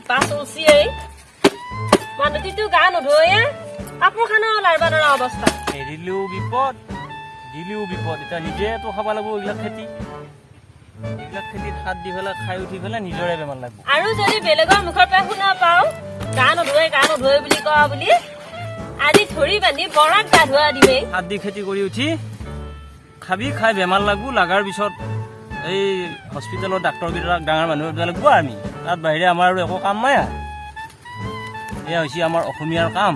বাচলছি এই মানুহটিতো গা নধুৱে কাপোৰ খানো লাৰবা নৰা অৱস্থা এৰিলেও বিপদ দিলেও বিপদ এতিয়া নিজেতো খাব লাগিব এইবিলাক খেতিত হাত দি পেলাই খাই উঠি পেলাই নিজৰে বেমাৰ লাগিব আৰু যদি বেলেগৰ মুখৰ পৰা শুনা পাওঁ গা নধুৱে বুলি কোৱা বুলি আজি ধৰি বান্ধি বৰাক গা ধোৱা দিমেই হাত দি খেতি কৰি উঠি খাবি খাই বেমাৰ লাগব লাগাৰ পিছত এই হস্পিটেলৰ ডাক্তৰকেইটাক ডাঙৰ মানুহ লাগিব আমি তাত বাহিৰে আমাৰ আৰু একো কাম নাই এয়া হৈছে আমাৰ অসমীয়াৰ কাম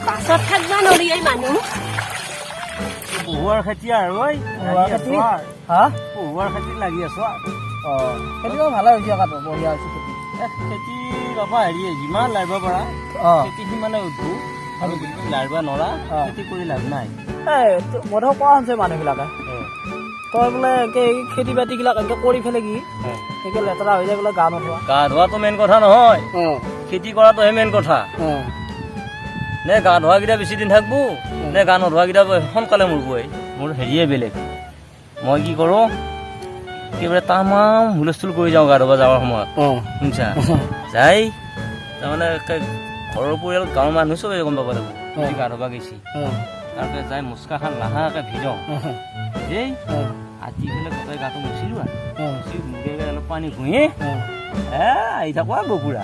পাছত থাকবা নৰি এই মানুহ পহুৱাৰ খেতি আৰু পহুৱাৰ খেতি লাগি আছো খেতি ভালে হৈছে কাটো বঢ়িয়া হৈছে খেতি বাবা হেৰি যিমান লাৰিব পাৰা খেতি সিমানে উঠবো আৰু লাৰিব নৰা খেতি কৰি লাভ নাই মই ধৰক কোৱা হৈছে মানুহবিলাকে তই বোলে খেতি বাতি গিলাক এনেকে কৰি ফেলে কি এনেকে লেতেৰা হৈ যায় বোলে গা নধোৱা গা ধোৱাটো মেইন কথা নহয় খেতি কৰাটোহে মেইন কথা নে গা ধোৱাকেইটা বেছি দিন থাকবো নে গা নধোৱাকেইটা সোনকালে মৰবই মোৰ হেৰিয়ে বেলেগ মই কি কৰোঁ একেবাৰে তামাম হুলস্থুল কৰি যাওঁ গা ধোৱা যাবৰ সময়ত শুনছা যাই তাৰমানে ঘৰৰ পৰিয়াল গাঁৱৰ মানুহ চবে গম পাব লাগিব গা ধোৱা গৈছি তাৰপিছত যাই মুচকাখান লাহাকে ভিজাওঁ দেই আতি পেলাই গোটেই গাটো মুচিলো মুচি মুখে অলপ পানী ঘঁহি আহি থাকো পুৰা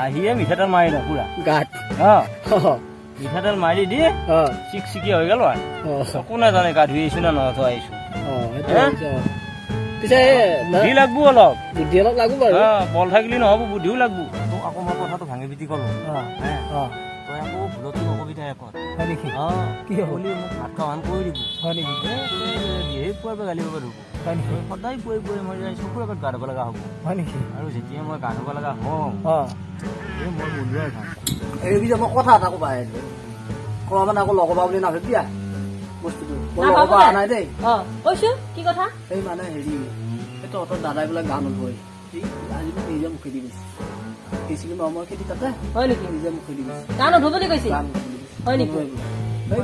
আহিয়ে মিঠাতেল মাৰি দিওঁ পুৰা গাত মিঠাতেল মাৰি দি চিকচিকি হৈ গ'ল আৰু কোনে জানে গা ধুই আহিছো নে নধোৱা আহিছো বুদ্ধি লাগবো অলপ বুদ্ধি অলপ লাগব বাৰু বল থাকিলে নহ'ব বুদ্ধিও লাগবো তোক আকৌ মই কথাটো ভাঙি পিটি ক'লো তই আকৌ ভুলতো অসুবিধা একত হয় নেকি কি হ'লি মোক ভাত খাৱান কৰি দিব হয় নেকি বিহেই পুৱাৰ পৰা গালি পাব হয় নেকি সদায় পুৱাই মই চকুৰ আগত গা ধুব লগা হ'ব হয় নেকি আৰু যেতিয়া মই গা ধুব লগা হ'ম এই মই মূল্যই খাম এই যে মই কথা এটা ক'ব আহিলোঁ ক'বা মানে আকৌ লগবা বুলি নাভাবি দিয়া বস্তুটো নাই দেই কৈছো কি কথা এই মানে হেৰি এই তহঁতৰ দাদাই বোলে গা নধুৱে আজি মোক নিজে মুখে দি গৈছে দিছিলো ন মই খেতি তাতে হয় নেকি নিজে মুখে দি গৈছে গা নধুব বুলি কৈছে হয় নেকি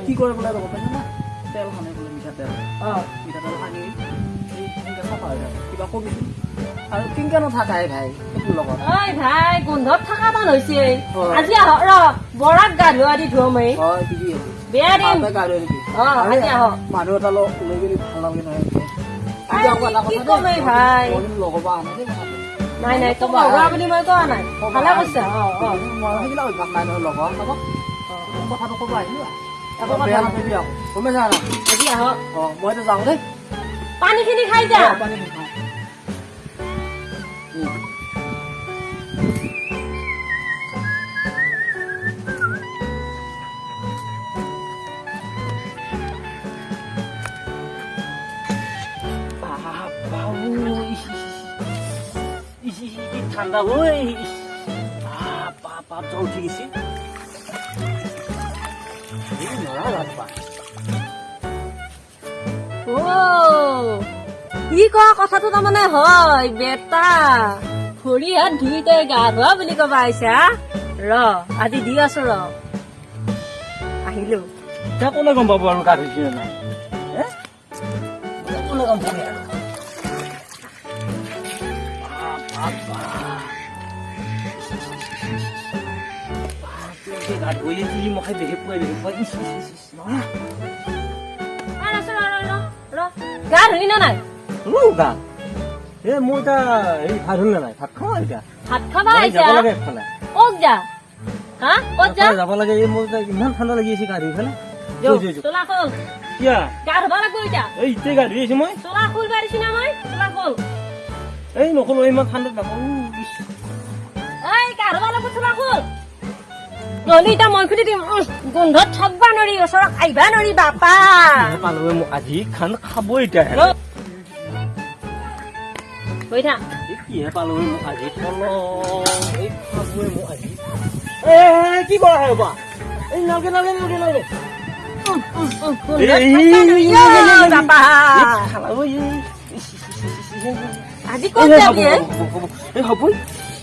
কি কৰে বোলে ৰ'ব পাইছে না তেল সানে বোলে মিঠাতেল মিঠাতেল সানি চাফা হৈ যায় কিবা কবিচোন আৰু কিনকে নাথাকাই ভাই সেইটোৰ লগত ঐ ভাই গোন্ধত থকা টান হৈছে আজি আহ ৰ বৰাক গা ধোৱা দি ধুম এই হয় কি বেয়া দিন গা ধুৱে নেকি আজি আহ মানুহ এটা লৈ গ'লে ভাল নালাগে নহয় কি কম এই ভাই লগবা আনে দেই কথাটো নাই নাই তোক লগোৱা বুলি মই কোৱা নাই ভালে কৈছা সেইবিলাক অভ্যাস নাই নহয় লগৰ লগত কথাটো ক'ব আহিলো একো বেয়া নাপাবি আকৌ গমে যা না আজি আহ মই এতিয়া যাওঁ দেই পানীখিনি খাই যা পানী খাওঁ ঠাণ্ডা হৈ পাপ জ্বৰ উঠি গৈছে ই কোৱা কথাটো তাৰমানে হয় বেটা ভৰি হাত ধুই তই গা ধোৱা বুলি কবা আহিছা ৰ আজি দি আছো ৰ আহিলো এতিয়া কোনে গম পাব আৰু গা ধুইছে নাই কোনে গম পাব গা ধুই মখাই বেহে পুৱাই গা ধুই না নাই গা এই মোৰ এতিয়া এই ভাত হ'ল নাই ভাত খাওঁ এতিয়া ভাত খাবা আহিছা যাব লাগে একফালে ক'ত যা হা ক'ত যা যাব লাগে এই মোৰ ইমান ঠাণ্ডা লাগি আছে গা ধুই পেলাই চোলা খোল কিয়া গা ধুবা লাগব এতিয়া এই এতিয়া গা ধুই আছো মই চোলা খোল পাৰিছি না মই চোলা খোল এই নকলো ইমান ঠাণ্ডাত নাপাওঁ এই গা ধুবা লাগব চোলা খোল নহ'লে এতিয়া মই খুলি দিম গোন্ধত থাকবা নৰি ওচৰত আহিবা নৰি বাপা পালো মোক আজি খান খাব এতিয়া গৈ থাক কিহে পালো মোক আজি এই খাবই মোক আজি কি কৰা হয় বা এই নালগে আজি ক'ত যাবি এই হ'ব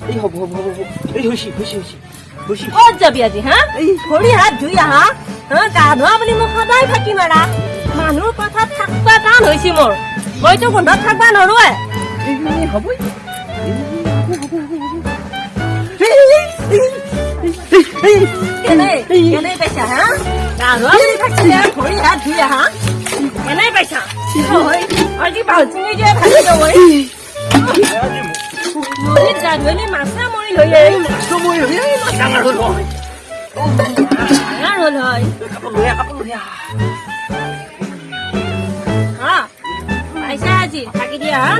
এই হ'ব এই হৈছে ক'ত যাবি আজি হা ভৰি হাত ধুই আহা গা ধোৱা বুলি মোক সদায় ফাঁকি মাৰা মানুহৰ কথা থাকবা টান হৈছে মোৰ মইতো গোন্ধত থাকবা নৰোৱে হ'ব কেনে পাইছা হা গা ধোৱা বুলি থাকিলে ভৰি হাত ধুই আহা কেনে পাইছা আজি বাউচিঙি দিয়ে ভালি দৈ নদীত গা ধুলি মাছা মৰি লৈ ডাঙৰ হ'ল ডাঙৰ হ'ল হয় হা পাইছা আজি থাকি দিয়া হা